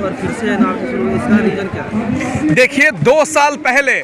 और फिर से एनआरसी शुरू हुई, इसका रीजन क्या है? देखिए, 2 साल पहले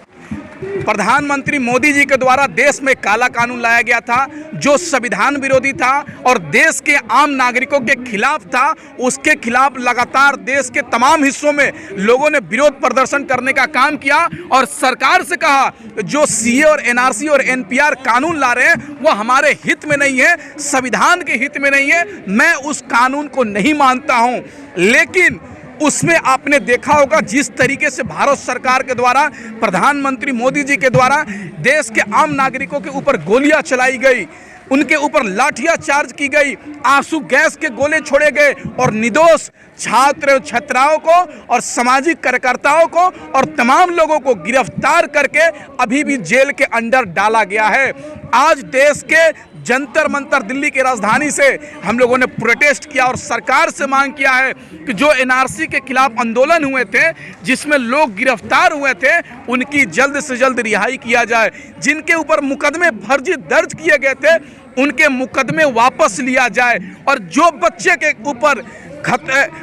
प्रधानमंत्री मोदी जी के द्वारा देश में काला कानून लाया गया था जो संविधान विरोधी था और देश के आम नागरिकों के खिलाफ था। उसके खिलाफ लगातार देश के तमाम हिस्सों में लोगों ने विरोध प्रदर्शन करने का काम किया और सरकार से कहा जो सीए और एनआरसी और एनपीआर कानून ला रहे हैं वो हमारे हित में नहीं है, संविधान के हित में नहीं है, मैं उस कानून को नहीं मानता हूं। लेकिन उसमें आपने देखा होगा जिस तरीके से भारत सरकार के द्वारा, प्रधानमंत्री मोदी जी के द्वारा देश के आम नागरिकों के ऊपर गोलियां चलाई गई, उनके ऊपर लाठियां चार्ज की गई, आंसू गैस के गोले छोड़े गए और निर्दोष छात्र छात्राओं को और सामाजिक कार्यकर्ताओं को और तमाम लोगों को गिरफ्तार करके अभी भी जेल के अंदर डाला गया है। आज देश के जंतर मंतर दिल्ली की राजधानी से हम लोगों ने प्रोटेस्ट किया और सरकार से मांग किया है कि जो एनआरसी के खिलाफ आंदोलन हुए थे, जिसमें लोग गिरफ्तार हुए थे, उनकी जल्द से जल्द रिहाई किया जाए। जिनके ऊपर मुकदमे फर्जी दर्ज किए गए थे उनके मुकदमे वापस लिया जाए और जो बच्चे के ऊपर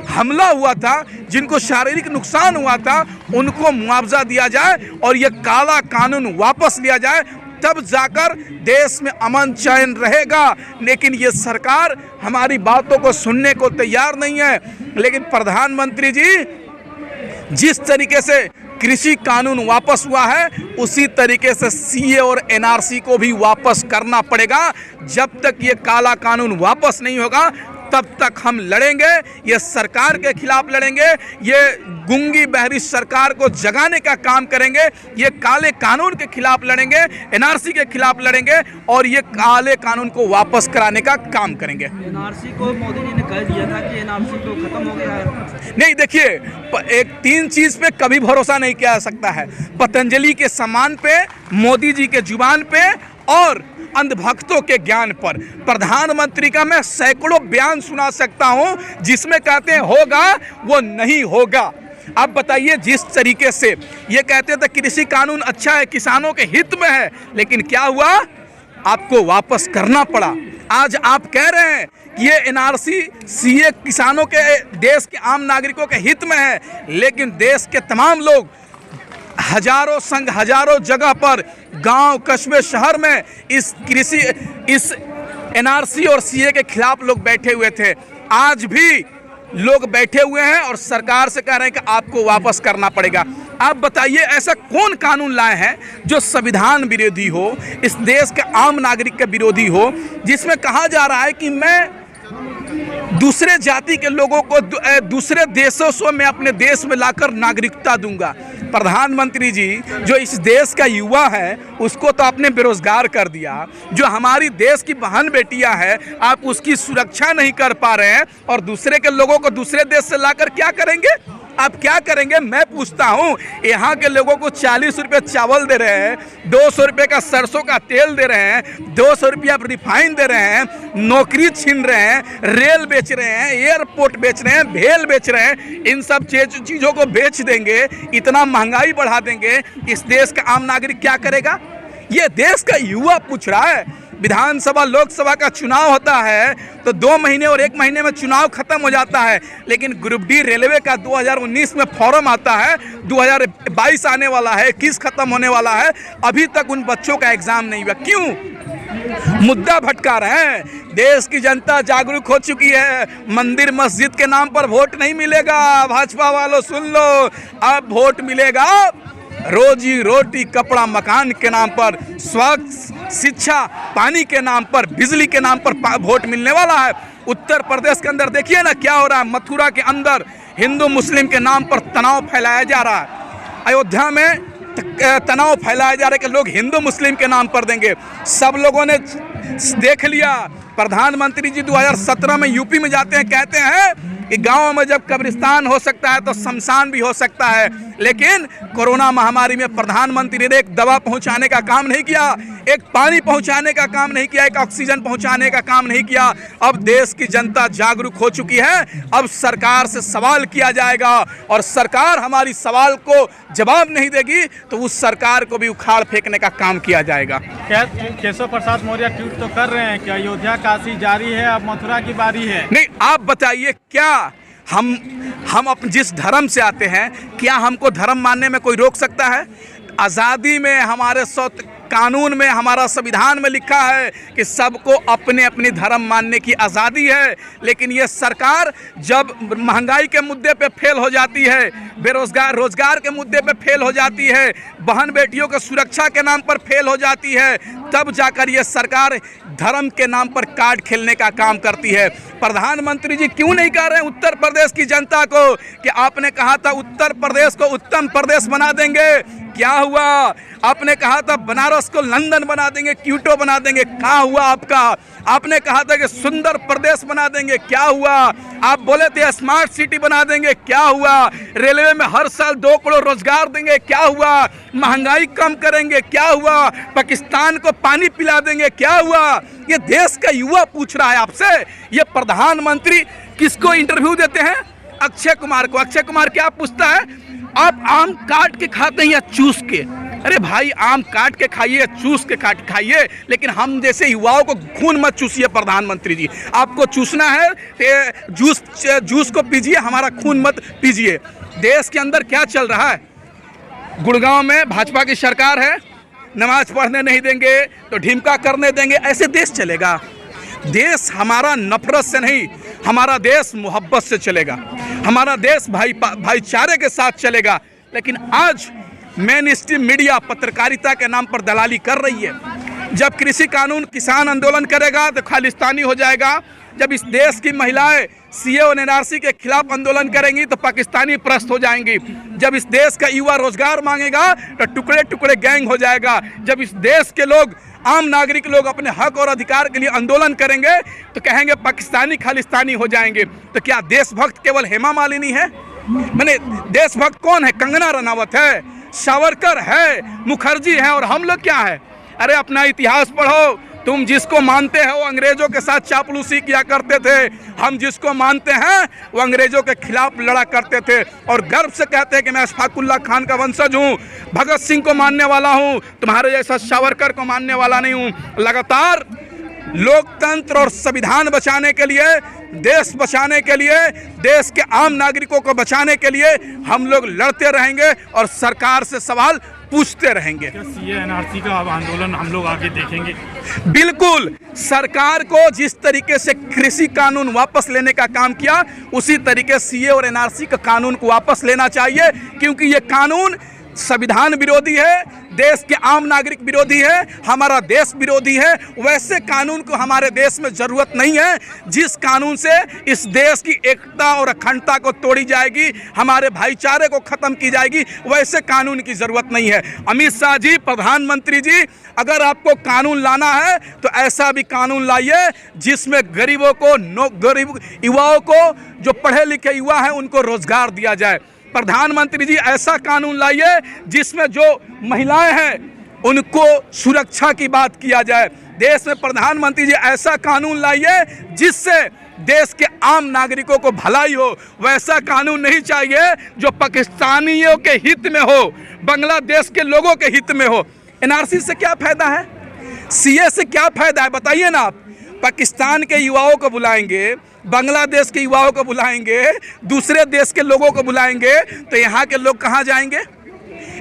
हमला हुआ था, जिनको शारीरिक नुकसान हुआ था, उनको मुआवजा दिया जाए और ये काला कानून वापस लिया जाए, तब जाकर देश में अमन चैन रहेगा। लेकिन ये सरकार हमारी बातों को सुनने को तैयार नहीं है। लेकिन प्रधानमंत्री जी जिस तरीके से कृषि कानून वापस हुआ है उसी तरीके से सीए और एनआरसी को भी वापस करना पड़ेगा। जब तक ये काला कानून वापस नहीं होगा तब तक हम लड़ेंगे, ये सरकार के खिलाफ लड़ेंगे, ये गूंगी बहरी सरकार को जगाने का काम करेंगे, ये काले कानून के खिलाफ लड़ेंगे, एनआरसी के खिलाफ लड़ेंगे और ये काले कानून को वापस कराने का काम करेंगे। एनआरसी को मोदी जी ने कह दिया था कि एनआरसी तो खत्म हो गया है। नहीं, देखिए, एक 3 चीज पे कभी भरोसा नहीं किया जा सकता है, पतंजलि के सम्मान पे, मोदी जी के जुबान पे और अंधभक्तों के ज्ञान पर। प्रधानमंत्री का मैं सैकड़ों बयान सुना सकता हूं जिसमें कहते हैं होगा वो नहीं होगा। आप बताइए, जिस तरीके से ये कहते थे कृषि कानून अच्छा है, किसानों के हित में है, लेकिन क्या हुआ? आपको वापस करना पड़ा। आज आप कह रहे हैं कि ये एनआरसी सीए किसानों के, देश के आम नागरिकों के हित में है, लेकिन देश के तमाम लोग हजारों संग हजारों जगह पर गांव कस्बे शहर में इस एनआरसी और सीए के खिलाफ लोग बैठे हुए थे। आज भी लोग बैठे हुए हैं और सरकार से कह रहे हैं कि आपको वापस करना पड़ेगा। आप बताइए, ऐसा कौन कानून लाए हैं जो संविधान विरोधी हो, इस देश के आम नागरिक के विरोधी हो, जिसमें कहा जा रहा है कि मैं दूसरे जाति के लोगों को दूसरे देशों से मैं अपने देश में लाकर नागरिकता दूंगा। प्रधानमंत्री जी, जो इस देश का युवा है उसको तो आपने बेरोजगार कर दिया, जो हमारी देश की बहन बेटियां हैं आप उसकी सुरक्षा नहीं कर पा रहे हैं और दूसरे के लोगों को दूसरे देश से लाकर क्या करेंगे? आप क्या करेंगे? मैं पूछता हूं, यहाँ के लोगों को 40 रुपये चावल दे रहे हैं, 200 रुपये का सरसों का तेल दे रहे हैं, 200 रुपया रिफाइन दे रहे हैं, नौकरी छीन रहे हैं, रेल बेच रहे हैं, एयरपोर्ट बेच रहे हैं, भेल बेच रहे हैं। इन सब चीज़ों को बेच देंगे, इतना महंगाई बढ़ा देंगे, इस देश का आम नागरिक क्या करेगा? ये देश का युवा पूछ रहा है। विधानसभा लोकसभा का चुनाव होता है तो 2 महीने और 1 महीने में चुनाव खत्म हो जाता है, लेकिन ग्रुप डी रेलवे का 2019 में फॉर्म आता है, 2022 आने वाला है, 21 खत्म होने वाला है, अभी तक उन बच्चों का एग्जाम नहीं हुआ। क्यों? मुद्दा भटका रहे हैं। देश की जनता जागरूक हो चुकी है। मंदिर मस्जिद के नाम पर वोट नहीं मिलेगा। भाजपा वालों सुन लो, अब वोट मिलेगा रोजी रोटी कपड़ा मकान के नाम पर, स्वास्थ्य शिक्षा पानी के नाम पर, बिजली के नाम पर वोट मिलने वाला है। उत्तर प्रदेश के अंदर देखिए ना क्या हो रहा है। मथुरा के अंदर हिंदू मुस्लिम के नाम पर तनाव फैलाया जा रहा है। अयोध्या में तनाव फैलाया जा रहा है कि लोग हिंदू मुस्लिम के नाम पर देंगे। सब लोगों ने देख लिया। प्रधानमंत्री जी 2017 में यूपी में जाते हैं, कहते हैं कि गाँव में जब कब्रिस्तान हो सकता है तो शमशान भी हो सकता है। लेकिन कोरोना महामारी में प्रधानमंत्री ने एक दवा पहुंचाने का काम नहीं किया, एक पानी पहुंचाने का काम नहीं किया, एक ऑक्सीजन पहुंचाने का काम नहीं किया। अब देश की जनता जागरूक हो चुकी है। अब सरकार से सवाल किया जाएगा और सरकार हमारी सवाल को जवाब नहीं देगी तो उस सरकार को भी उखाड़ फेंकने का काम किया जाएगा। क्या केशव प्रसाद मौर्य ट्वीट तो कर रहे हैं कि अयोध्या काशी जारी है, अब मथुरा की बारी है। नहीं, आप बताइए क्या हम जिस धर्म से आते हैं, क्या हमको धर्म मानने में कोई रोक सकता है? आज़ादी में हमारे कानून में, हमारा संविधान में लिखा है कि सबको अपने अपनी धर्म मानने की आज़ादी है। लेकिन ये सरकार जब महंगाई के मुद्दे पे फेल हो जाती है, रोजगार के मुद्दे पे फेल हो जाती है, बहन बेटियों की सुरक्षा के नाम पर फेल हो जाती है, तब जाकर ये सरकार धर्म के नाम पर कार्ड खेलने का काम करती है। प्रधानमंत्री जी क्यों नहीं कह रहे हैं उत्तर प्रदेश की जनता को कि आपने कहा था उत्तर प्रदेश को उत्तम प्रदेश बना देंगे, क्या हुआ? आपने कहा था बनारस को लंदन बना देंगे, क्योटो बना देंगे, क्या हुआ आपका? आपने कहा था कि सुंदर प्रदेश बना देंगे, क्या हुआ? आप बोले थे स्मार्ट सिटी बना देंगे, क्या हुआ? रेलवे में हर साल 2 करोड़ रोजगार देंगे, क्या हुआ? महंगाई कम करेंगे, क्या हुआ? पाकिस्तान को पानी पिला देंगे, क्या हुआ? ये देश का युवा पूछ रहा है आपसे। ये प्रधानमंत्री किसको इंटरव्यू देते हैं? अक्षय कुमार को। अक्षय कुमार क्या पूछता है? आप आम काट के खाते हैं या चूस के? अरे भाई, आम काट के खाइए, चूस के काट खाइए, लेकिन हम जैसे युवाओं को खून मत चूसिए। प्रधानमंत्री जी, आपको चूसना है जूस को पीजिए, हमारा खून मत पीजिए। देश के अंदर क्या चल रहा है? गुड़गांव में भाजपा की सरकार है, नमाज पढ़ने नहीं देंगे तो ढिमका करने देंगे, ऐसे देश चलेगा? देश हमारा नफरत से नहीं, हमारा देश मोहब्बत से चलेगा, हमारा देश भाईचारे के साथ चलेगा। लेकिन आज मेन स्ट्रीम मीडिया पत्रकारिता के नाम पर दलाली कर रही है। जब कृषि कानून किसान आंदोलन करेगा तो खालिस्तानी हो जाएगा, जब इस देश की महिलाएं सीए और एनआरसी के खिलाफ आंदोलन करेंगी तो पाकिस्तानी प्रस्त हो जाएंगी, जब इस देश का युवा रोजगार मांगेगा तो टुकड़े टुकड़े गैंग हो जाएगा, जब इस देश के लोग, आम नागरिक लोग अपने हक और अधिकार के लिए आंदोलन करेंगे तो कहेंगे पाकिस्तानी खालिस्तानी हो जाएंगे। तो क्या देशभक्त केवल हेमा मालिनी है? मैंने देशभक्त कौन है? कंगना रनावत है, सावरकर है, मुखर्जी है, और हम लोग क्या है? अरे अपना इतिहास पढ़ो। तुम जिसको मानते हो अंग्रेजों के साथ चापलूसी किया करते थे, हम जिसको मानते हैं वो अंग्रेजों के खिलाफ लड़ा करते थे और गर्व से कहते हैं कि मैं अशफाकुल्ला खान का वंशज हूँ, भगत सिंह को मानने वाला हूँ, तुम्हारे जैसा सावरकर को मानने वाला नहीं हूँ। लगातार लोकतंत्र और संविधान बचाने के लिए, देश बचाने के लिए, देश के आम नागरिकों को बचाने के लिए हम लोग लड़ते रहेंगे और सरकार से सवाल पूछते रहेंगे। क्या सीए एनआरसी का आंदोलन हम लोग आगे देखेंगे? बिल्कुल। सरकार को जिस तरीके से कृषि कानून वापस लेने का काम किया, उसी तरीके सीए और एनआरसी का कानून को वापस लेना चाहिए, क्योंकि ये कानून संविधान विरोधी है, देश के आम नागरिक विरोधी है, हमारा देश विरोधी है। वैसे कानून को हमारे देश में ज़रूरत नहीं है जिस कानून से इस देश की एकता और अखंडता को तोड़ी जाएगी, हमारे भाईचारे को ख़त्म की जाएगी। वैसे कानून की ज़रूरत नहीं है। अमित शाह जी, प्रधानमंत्री जी, अगर आपको कानून लाना है तो ऐसा भी कानून लाइए जिसमें गरीबों को, गरीब युवाओं को, जो पढ़े लिखे युवा हैं उनको रोज़गार दिया जाए। प्रधानमंत्री जी, ऐसा कानून लाइए जिसमें जो महिलाएं हैं उनको सुरक्षा की बात किया जाए। देश में प्रधानमंत्री जी ऐसा कानून लाइए जिससे देश के आम नागरिकों को भलाई हो। वैसा कानून नहीं चाहिए जो पाकिस्तानियों के हित में हो, बांग्लादेश के लोगों के हित में हो। एनआरसी से क्या फायदा है? सीए से क्या फायदा है? बताइए ना आप। पाकिस्तान के युवाओं को बुलाएंगे, बांग्लादेश के युवाओं को बुलाएंगे, दूसरे देश के लोगों को बुलाएंगे, तो यहाँ के लोग कहाँ जाएंगे?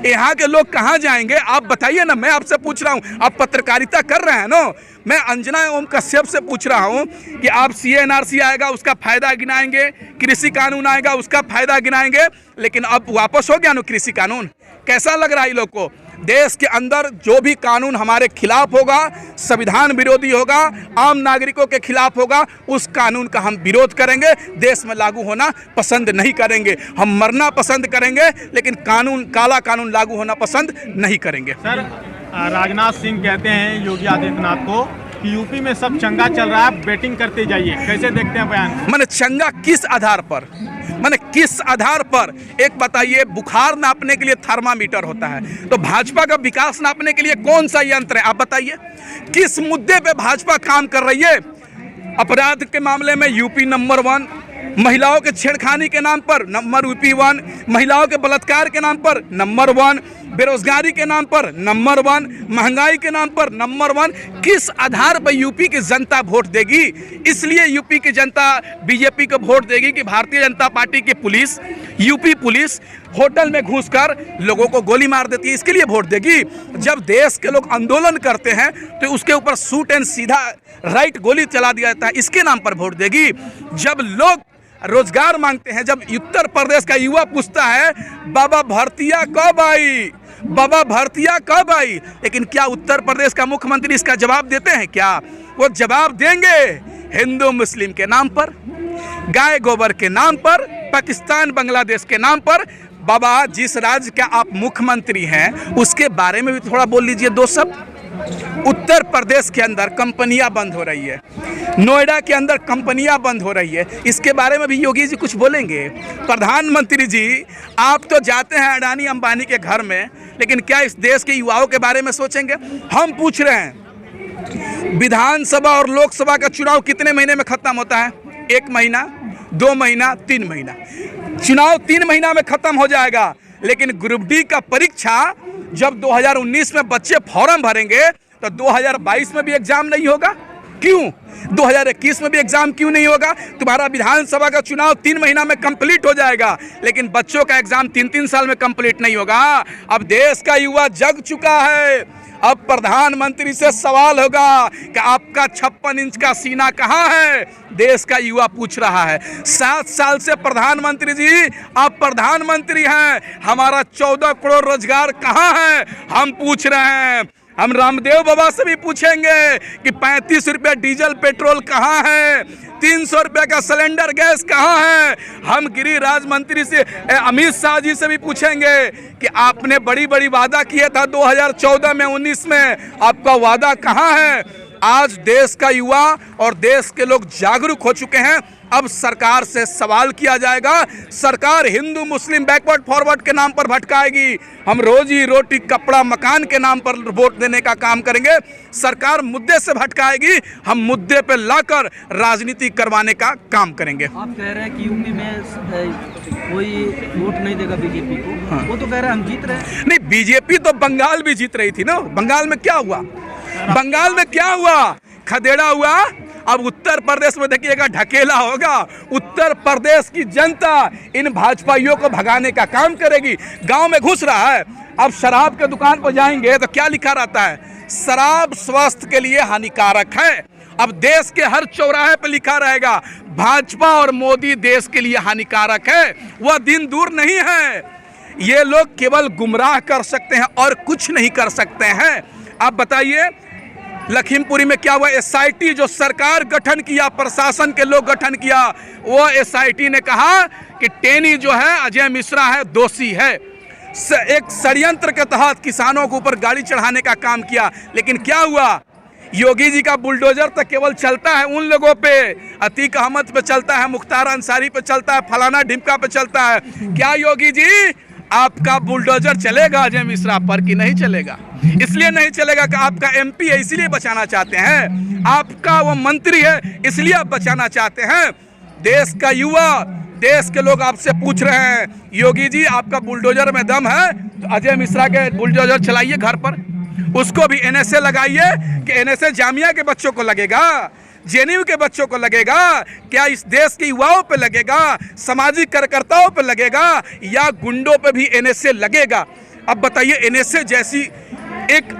यहाँ के लोग कहाँ जाएंगे? आप बताइए ना। मैं आपसे पूछ रहा हूँ, आप पत्रकारिता कर रहे हैं ना। मैं अंजना ओम कश्यप से पूछ रहा हूँ कि आप सीए एनआरसी आएगा उसका फ़ायदा गिनाएंगे, कृषि कानून आएगा उसका फ़ायदा गिनाएंगे, लेकिन अब वापस हो गया ना कृषि कानून। कैसा लग रहा है लोग को? देश के अंदर जो भी कानून हमारे खिलाफ होगा, संविधान विरोधी होगा, आम नागरिकों के खिलाफ होगा, उस कानून का हम विरोध करेंगे। देश में लागू होना पसंद नहीं करेंगे। हम मरना पसंद करेंगे, लेकिन काला कानून लागू होना पसंद नहीं करेंगे। सर, राजनाथ सिंह कहते हैं योगी आदित्यनाथ को कि यूपी में सब चंगा चल रहा है, बैटिंग करते जाइए। कैसे देखते हैं बयान? मैंने चंगा किस आधार पर? मैंने किस आधार पर? एक बताइए, बुखार नापने के लिए थर्मामीटर होता है, तो भाजपा का विकास नापने के लिए कौन सा यंत्र है? आप बताइए। किस मुद्दे पे भाजपा काम कर रही है? अपराध के मामले में यूपी नंबर 1, महिलाओं के छेड़खानी के नाम पर नंबर यूपी 1, महिलाओं के बलात्कार के नाम पर नंबर 1, बेरोजगारी के नाम पर नंबर 1, महंगाई के नाम पर नंबर 1। किस आधार पर यूपी की जनता वोट देगी? इसलिए यूपी की जनता बीजेपी को वोट देगी कि भारतीय जनता पार्टी की पुलिस, यूपी पुलिस होटल में घुसकर लोगों को गोली मार देती है, इसके लिए वोट देगी। जब देश के लोग आंदोलन करते हैं तो उसके ऊपर शूट एंड सीधा राइट गोली चला दिया जाता है, इसके नाम पर वोट देगी। जब लोग रोजगार मांगते हैं, जब उत्तर प्रदेश का युवा पूछता है बाबा भर्तिया कब आई, बाबा भर्तिया कब आई, लेकिन क्या उत्तर प्रदेश का मुख्यमंत्री इसका जवाब देते हैं? क्या वो जवाब देंगे? हिंदू मुस्लिम के नाम पर, गाय गोबर के नाम पर, पाकिस्तान बांग्लादेश के नाम पर। बाबा जिस राज्य का आप मुख्यमंत्री हैं उसके बारे में भी थोड़ा बोल लीजिए दो शब्द। उत्तर प्रदेश के अंदर कंपनियां बंद हो रही है, नोएडा के अंदर कंपनियां बंद हो रही है, इसके बारे में भी योगी जी कुछ बोलेंगे? प्रधानमंत्री जी आप तो जाते हैं अडानी अंबानी के घर में, लेकिन क्या इस देश के युवाओं के बारे में सोचेंगे? हम पूछ रहे हैं विधानसभा और लोकसभा का चुनाव कितने महीने में खत्म होता है? 1 महीना, 2 महीना, 3 महीना। चुनाव 3 महीना में खत्म हो जाएगा, लेकिन ग्रुप डी का परीक्षा जब 2019 में बच्चे फॉर्म भरेंगे तो 2022 में भी एग्जाम नहीं होगा। क्यों? 2021 में भी एग्जाम क्यों नहीं होगा? तुम्हारा विधानसभा का चुनाव 3 महीना में कंप्लीट हो जाएगा, लेकिन बच्चों का एग्जाम 3-3 साल में कंप्लीट नहीं होगा। अब देश का युवा जग चुका है। अब प्रधानमंत्री से सवाल होगा कि आपका 56 इंच का सीना कहाँ है? देश का युवा पूछ रहा है। 7 साल से प्रधानमंत्री जी आप प्रधानमंत्री हैं, हमारा 14 करोड़ रोजगार कहाँ है? हम पूछ रहे हैं। हम रामदेव बाबा से भी पूछेंगे कि 35 रुपये डीजल पेट्रोल कहाँ है, 300 रुपये का सिलेंडर गैस कहाँ है। हम गिरिराज मंत्री से अमित शाह जी से भी पूछेंगे कि आपने बड़ी बड़ी वादा किया था 2014 में, 19 में, आपका वादा कहाँ है? आज देश का युवा और देश के लोग जागरूक हो चुके हैं। अब सरकार से सवाल किया जाएगा। सरकार हिंदू मुस्लिम बैकवर्ड फॉरवर्ड के नाम पर भटकाएगी। हम रोजी रोटी कपड़ा मकान के नाम पर वोट देने का काम करेंगे। सरकार मुद्दे से भटकाएगी, हम मुद्दे पे लाकर राजनीति करवाने का काम करेंगे। आप कह रहे हैं कि यूपी में कोई वोट नहीं देगा बीजेपी को। हाँ। वो तो कह रहे हैं हम जीत रहे हैं। नहीं, बीजेपी तो बंगाल भी जीत रही थी ना। बंगाल में क्या हुआ? बंगाल में क्या हुआ? खदेड़ा हुआ। अब उत्तर प्रदेश में देखिएगा ढकेला होगा। उत्तर प्रदेश की जनता इन भाजपाइयों को भगाने का काम करेगी। गांव में घुस रहा है। अब शराब के दुकान पर जाएंगे तो क्या लिखा रहता है? शराब स्वास्थ्य के लिए हानिकारक है। अब देश के हर चौराहे पर लिखा रहेगा भाजपा और मोदी देश के लिए हानिकारक है। वह दिन दूर नहीं है। ये लोग केवल गुमराह कर सकते हैं और कुछ नहीं कर सकते हैं। आप बताइए लखीमपुरी में क्या हुआ? एसआईटी जो सरकार गठन किया, प्रशासन के लोग गठन किया, वो एसआईटी ने कहा कि टेनी जो है अजय मिश्रा है, दोषी है। एक षड्यंत्र के तहत किसानों के ऊपर गाड़ी चढ़ाने का काम किया, लेकिन क्या हुआ? योगी जी का बुलडोजर तो केवल चलता है उन लोगों पे, अतीक अहमद पे चलता है, मुख्तार अंसारी पे चलता है, फलाना ढिमका पे चलता है। क्या योगी जी आपका बुलडोजर चलेगा अजय मिश्रा पर कि नहीं चलेगा? इसलिए नहीं चलेगा कि आपका एमपी है, इसलिए बचाना चाहते हैं। आपका वो मंत्री है, इसलिए आप बचाना चाहते हैं। देश का युवा, देश के लोग आपसे पूछ रहे हैं योगी जी आपका बुलडोजर में दम है तो अजय मिश्रा के बुलडोजर चलाइए घर पर। उसको भी एनएसए लगाइए कि एनएसए जामिया के बच्चों को लगेगा, जेएनयू के बच्चों को लगेगा, क्या इस देश के युवाओं पे लगेगा, सामाजिक कार्यकर्ताओं पे लगेगा, या गुंडों पे भी एनएसए लगेगा? अब बताइए, एनएसए जैसी एक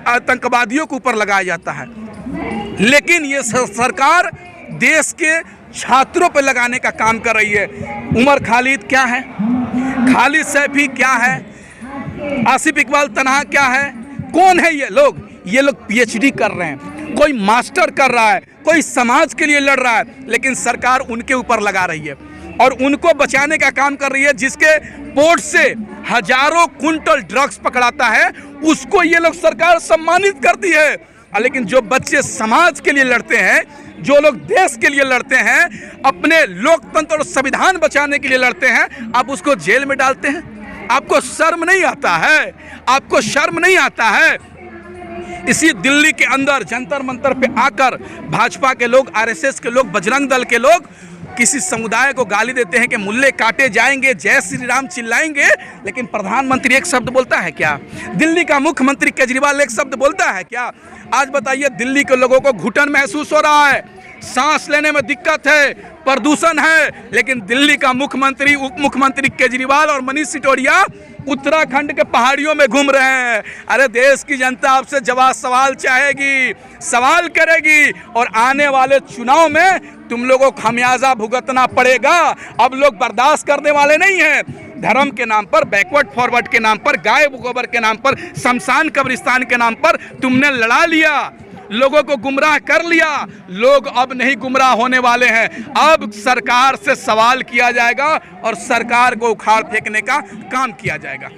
आतंकवादियों के ऊपर लगाया जाता है, लेकिन ये सरकार देश के छात्रों पे लगाने का काम कर रही है। उमर खालिद क्या है? खालिद सैफी क्या है? आसिफ इकबाल तनहा क्या है? कौन है ये लोग? ये लोग पीएचडी कर रहे हैं, कोई मास्टर कर रहा है, कोई समाज के लिए लड़ रहा है, लेकिन सरकार उनके ऊपर लगा रही है और उनको बचाने का काम कर रही है। जिसके पोर्ट से हजारों कुंटल ड्रग्स पकड़ाता है उसको ये लोग सरकार सम्मानित करती है, लेकिन जो बच्चे समाज के लिए लड़ते हैं, जो लोग देश के लिए लड़ते हैं, अपने लोकतंत्र और संविधान बचाने के लिए लड़ते हैं, आप उसको जेल में डालते हैं। आपको शर्म नहीं आता है? आपको शर्म नहीं आता है? इसी दिल्ली के अंदर जंतर मंतर पे आकर भाजपा के लोग, आरएसएस के लोग, बजरंग दल के लोग किसी समुदाय को गाली देते हैं कि मुल्ले काटे जाएंगे, जय श्री राम चिल्लाएंगे, लेकिन प्रधानमंत्री एक शब्द बोलता है क्या? दिल्ली का मुख्यमंत्री केजरीवाल एक शब्द बोलता है क्या? आज बताइए, दिल्ली के लोगों को घुटन महसूस हो रहा है, सांस लेने में दिक्कत है, प्रदूषण है, लेकिन दिल्ली का मुख्यमंत्री, उप मुख्यमंत्री केजरीवाल और मनीष सिसोदिया उत्तराखंड के पहाड़ियों में घूम रहे हैं। अरे देश की जनता आपसे जवाब सवाल चाहेगी, सवाल करेगी, और आने वाले चुनाव में तुम लोगों को खमियाजा भुगतना पड़ेगा। अब लोग बर्दाश्त करने वाले नहीं हैं। धर्म के नाम पर, बैकवर्ड फॉरवर्ड के नाम पर, गाय गोबर के नाम पर, शमशान कब्रिस्तान के नाम पर तुमने लड़ा लिया, लोगों को गुमराह कर लिया। लोग अब नहीं गुमराह होने वाले हैं। अब सरकार से सवाल किया जाएगा और सरकार को उखाड़ फेंकने का काम किया जाएगा।